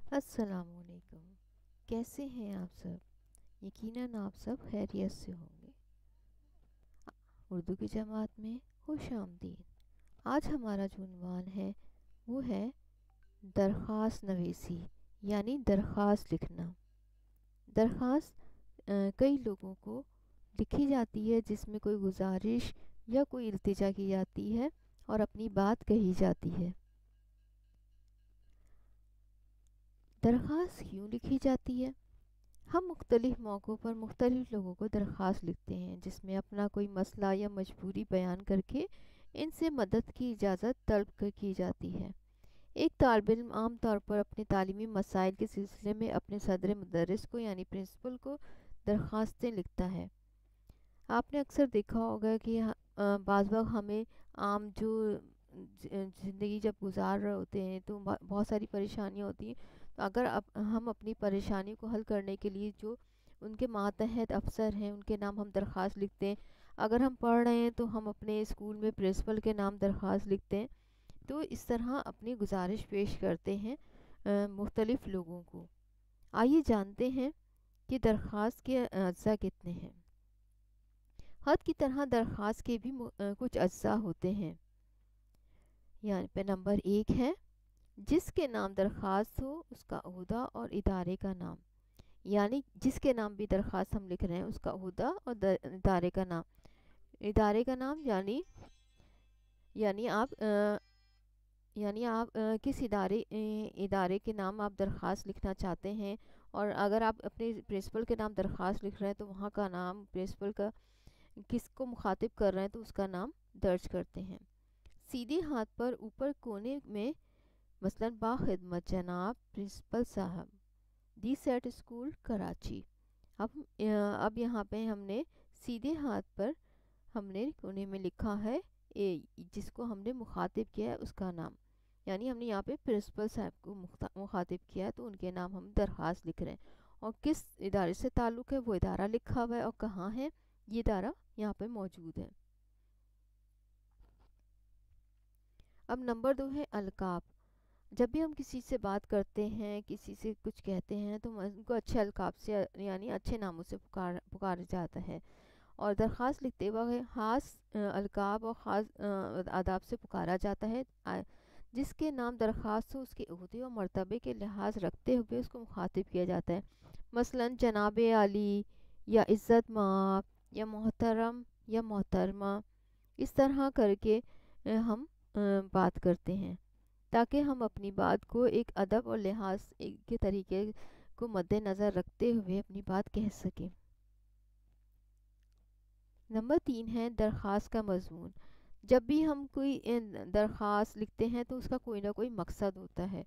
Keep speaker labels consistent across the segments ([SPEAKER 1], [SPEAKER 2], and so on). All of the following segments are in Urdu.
[SPEAKER 1] السلام علیکم۔ کیسے ہیں آپ سب؟ یقیناً آپ سب خیریت سے ہوں گے۔ اردو کی جماعت میں خوش آمدید۔ آج ہمارا جو عنوان ہے وہ ہے درخواست نویسی، یعنی درخواست لکھنا۔ درخواست کئی لوگوں کو لکھی جاتی ہے جس میں کوئی گزارش یا کوئی التجا کی جاتی ہے اور اپنی بات کہی جاتی ہے۔ درخواست کیوں لکھی جاتی ہے؟ ہم مختلف موقعوں پر مختلف لوگوں کو درخواست لکھتے ہیں جس میں اپنا کوئی مسئلہ یا مجبوری بیان کر کے ان سے مدد کی اجازت طلب کی جاتی ہے۔ ایک طالب علم عام طور پر اپنے تعلیمی مسائل کے سلسلے میں اپنے صدر مدرس کو یعنی پرنسپل کو درخواستیں لکھتا ہے۔ آپ نے اکثر دیکھا ہوگا کہ بعض وقت ہمیں عام جو زندگی جب گزار رہے ہوتے ہیں تو بہت ساری پریشانیاں ہوتی ہیں، تو اگر ہم اپنی پریشانی کو حل کرنے کے لیے جو ان کے ماتحت افسر ہیں ان کے نام ہم درخواست لکھتے ہیں۔ اگر ہم پڑھ رہے ہیں تو ہم اپنے اسکول میں پرنسپل کے نام درخواست لکھتے ہیں۔ تو اس طرح اپنی گزارش پیش کرتے ہیں مختلف لوگوں کو۔ آئیے جانتے ہیں کہ درخواست کے اجزاء کتنے ہیں۔ خط کی طرح درخواست کے بھی کچھ اجزاء ہوتے ہیں۔ یعنی پہ نمبر 1 ہے جس کے نام درخواست ہو اس کا عہدہ اور ادارے کا نام، یعنی جس کے نام بھی درخواست ہم لکھ رہے ہیں اس کا عہدہ اور ادارے کا نام۔ ادارے کا نام یعنی آپ کس ادارے کے نام آپ درخواست لکھنا چاہتے ہیں، اور اگر آپ اپنے پرنسپل کے نام درخواست لکھ رہے ہیں تو وہاں کا نام پرنسپل کا کس کو مخاطب کر رہے ہیں تو اس کا نام درج کرتے ہیں۔ سیدھے ہاتھ پر اوپر کونے میں مثلا باخدمت جناب پرنسپل صاحب، دی سیٹ اسکول کراچی۔ اب یہاں پہ ہم نے سیدھے ہاتھ پر ہم نے کونے میں لکھا ہے جس کو ہم نے مخاطب کیا ہے اس کا نام، یعنی ہم نے یہاں پہ پرنسپل صاحب کو مخاطب کیا ہے تو ان کے نام ہم درخواست لکھ رہے ہیں، اور کس ادارے سے تعلق ہے وہ ادارہ لکھا ہوا ہے اور کہاں ہے یہ ادارہ یہاں پہ موجود ہے۔ اب نمبر 2 ہے القاب۔ جب بھی ہم کسی سے بات کرتے ہیں، کسی سے کچھ کہتے ہیں تو ان کو اچھے القاب سے یعنی اچھے ناموں سے پکارا جاتا ہے، اور درخواست لکھتے وقت خاص القاب اور خاص آداب سے پکارا جاتا ہے۔ جس کے نام درخواست ہو اس کے عہدے اور مرتبے کے لحاظ رکھتے ہوئے اس کو مخاطب کیا جاتا ہے، مثلا جناب عالی یا عزت مآب یا محترم یا محترمہ، اس طرح کر کے ہم بات کرتے ہیں تاکہ ہم اپنی بات کو ایک ادب اور لحاظ کے طریقے کو مد نظر رکھتے ہوئے اپنی بات کہہ سکیں۔ نمبر 3 ہے درخواست کا مضمون۔ جب بھی ہم کوئی درخواست لکھتے ہیں تو اس کا کوئی نہ کوئی مقصد ہوتا ہے۔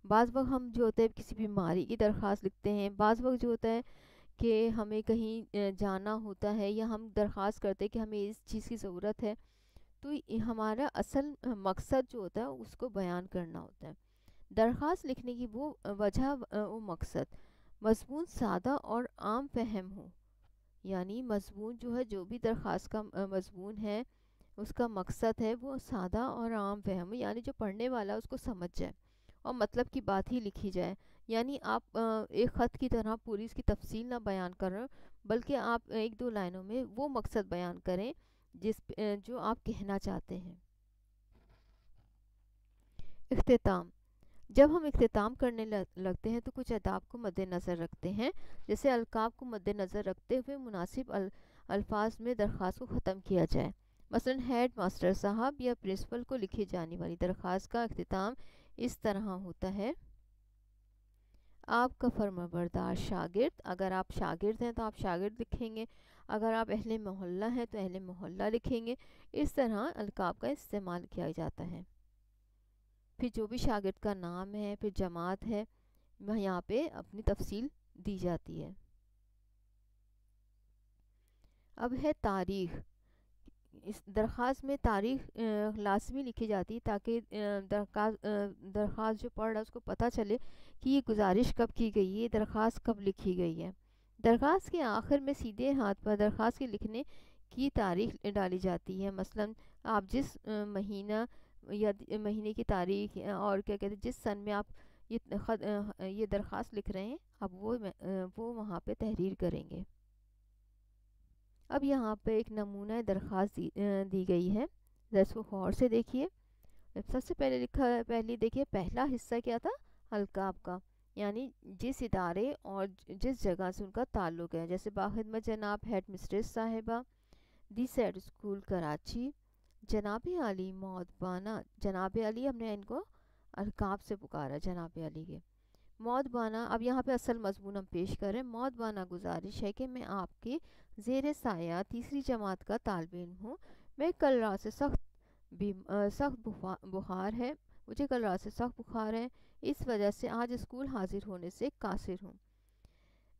[SPEAKER 1] بعض وقت ہم جو ہوتا ہے کسی بیماری کی درخواست لکھتے ہیں، بعض وقت جو ہوتا ہے کہ ہمیں کہیں جانا ہوتا ہے یا ہم درخواست کرتے ہیں کہ ہمیں اس چیز کی ضرورت ہے، تو ہمارا اصل مقصد جو ہوتا ہے اس کو بیان کرنا ہوتا ہے۔ درخواست لکھنے کی وہ وجہ وہ مقصد مضمون سادہ اور عام فہم ہو، یعنی مضمون جو ہے جو بھی درخواست کا مضمون ہے اس کا مقصد ہے وہ سادہ اور عام فہم ہو، یعنی جو پڑھنے والا اس کو سمجھ جائے اور مطلب کی بات ہی لکھی جائے، یعنی آپ ایک خط کی طرح پوری اس کی تفصیل نہ بیان کریں بلکہ آپ ایک دو لائنوں میں وہ مقصد بیان کریں جو آپ کہنا چاہتے ہیں۔ اختتام۔ جب ہم اختتام کرنے لگتے ہیں تو کچھ آداب کو مد نظر رکھتے ہیں، جیسے القاب کو مد نظر رکھتے ہوئے مناسب الفاظ میں درخواست کو ختم کیا جائے، مثلا ہیڈ ماسٹر صاحب یا پرنسپل کو لکھی جانے والی درخواست کا اختتام اس طرح ہوتا ہے: آپ کا فرمانبردار شاگرد۔ اگر آپ شاگرد ہیں تو آپ شاگرد لکھیں گے، اگر آپ اہل محلہ ہیں تو اہل محلہ لکھیں گے۔ اس طرح القاب کا استعمال کیا جاتا ہے۔ پھر جو بھی شاگرد کا نام ہے، پھر جماعت ہے، یہاں پہ اپنی تفصیل دی جاتی ہے۔ اب ہے تاریخ۔ اس درخواست میں تاریخ لازمی لکھی جاتی ہے تاکہ درخواست جو پڑھ رہا ہے اس کو پتہ چلے کہ یہ گزارش کب کی گئی ہے، یہ درخواست کب لکھی گئی ہے۔ درخواست کے آخر میں سیدھے ہاتھ پر درخواست کے لکھنے کی تاریخ ڈالی جاتی ہے، مثلا آپ جس مہینہ یا مہینے کی تاریخ اور کیا کہتے ہیں جس سن میں آپ یہ درخواست لکھ رہے ہیں، اب وہ وہاں پہ تحریر کریں گے۔ اب یہاں پہ ایک نمونہ درخواست دی گئی ہے، اس کو غور سے دیکھیے۔ سب سے پہلے لکھا ہے، پہلی دیکھیے پہلا حصہ کیا تھا، القاب کا، یعنی جس ادارے اور جس جگہ سے ان کا تعلق ہے، جیسے باخدمت جناب ہیڈ مسٹریس صاحبہ، دی سیڈ اسکول کراچی، جناب علی مودبانہ۔ جناب علی، ہم نے ان کو القاب سے پکارا، جناب علی کے مودبانہ۔ اب یہاں پہ اصل مضمون ہم پیش کریں۔ مودبانہ گزارش ہے کہ میں آپ کے زیر سایہ تیسری جماعت کا طالب علم ہوں۔ میں کل رات سے سخت بخار ہے، مجھے کل رات سے سخت بخار ہے، اس وجہ سے آج اسکول حاضر ہونے سے قاصر ہوں۔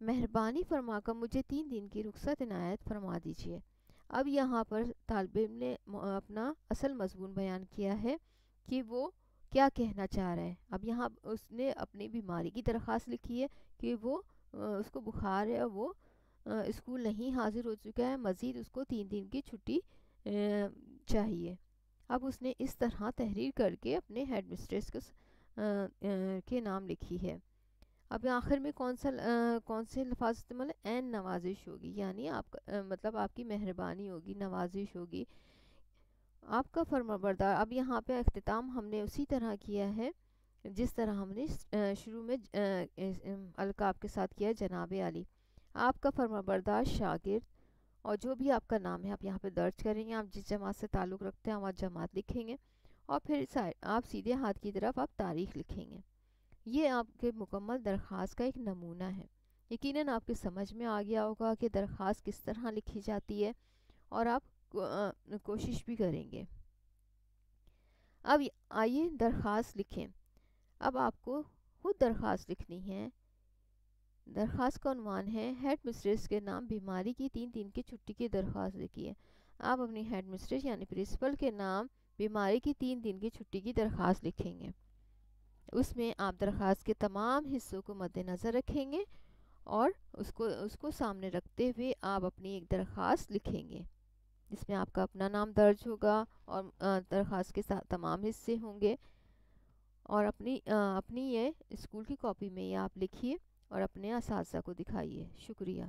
[SPEAKER 1] مہربانی فرما کر مجھے 3 دن کی رخصت عنایت فرما دیجیے۔ اب یہاں پر طالب علم نے اپنا اصل مضمون بیان کیا ہے کہ وہ کیا کہنا چاہ رہا ہے۔ اب یہاں اس نے اپنی بیماری کی درخواست لکھی ہے کہ وہ اس کو بخار ہے اور وہ اسکول نہیں حاضر ہو چکا ہے، مزید اس کو 3 دن کی چھٹی چاہیے۔ اب اس نے اس طرح تحریر کر کے اپنے ہیڈ مسٹریس کے نام لکھی ہے۔ اب آخر میں کون سے الفاظ استعمال ہے؟ این نوازش ہوگی، یعنی مطلب آپ کی مہربانی ہوگی، نوازش ہوگی، آپ کا فرمانبردار۔ اب یہاں پہ اختتام ہم نے اسی طرح کیا ہے جس طرح ہم نے شروع میں القاب کے ساتھ کیا ہے، جناب علی، آپ کا فرمانبردار شاگرد، اور جو بھی آپ کا نام ہے آپ یہاں پہ درج کریں گے، آپ جس جماعت سے تعلق رکھتے ہیں وہاں جماعت لکھیں گے، اور پھر آپ سیدھے ہاتھ کی طرف آپ تاریخ لکھیں گے۔ یہ آپ کے مکمل درخواست کا ایک نمونہ ہے۔ یقیناً آپ کے سمجھ میں آ گیا ہوگا کہ درخواست کس طرح لکھی جاتی ہے، اور آپ کوشش بھی کریں گے۔ اب آئیے درخواست لکھیں۔ اب آپ کو خود درخواست لکھنی ہے۔ درخواست کا عنوان ہے ہیڈ مسٹریس کے نام بیماری کی 3 دن کی چھٹی کی درخواست لکھی ہے۔ آپ اپنی ہیڈ مسٹریس یعنی پرنسپل کے نام بیماری کی 3 دن کی چھٹی کی درخواست لکھیں گے۔ اس میں آپ درخواست کے تمام حصوں کو مد نظر رکھیں گے اور اس کو سامنے رکھتے ہوئے آپ اپنی ایک درخواست لکھیں گے، جس میں آپ کا اپنا نام درج ہوگا اور درخواست کے ساتھ تمام حصے ہوں گے، اور اپنی یہ اسکول کی کاپی میں یہ آپ لکھیے اور اپنے اساتذہ کو دکھائیے۔ شکریہ۔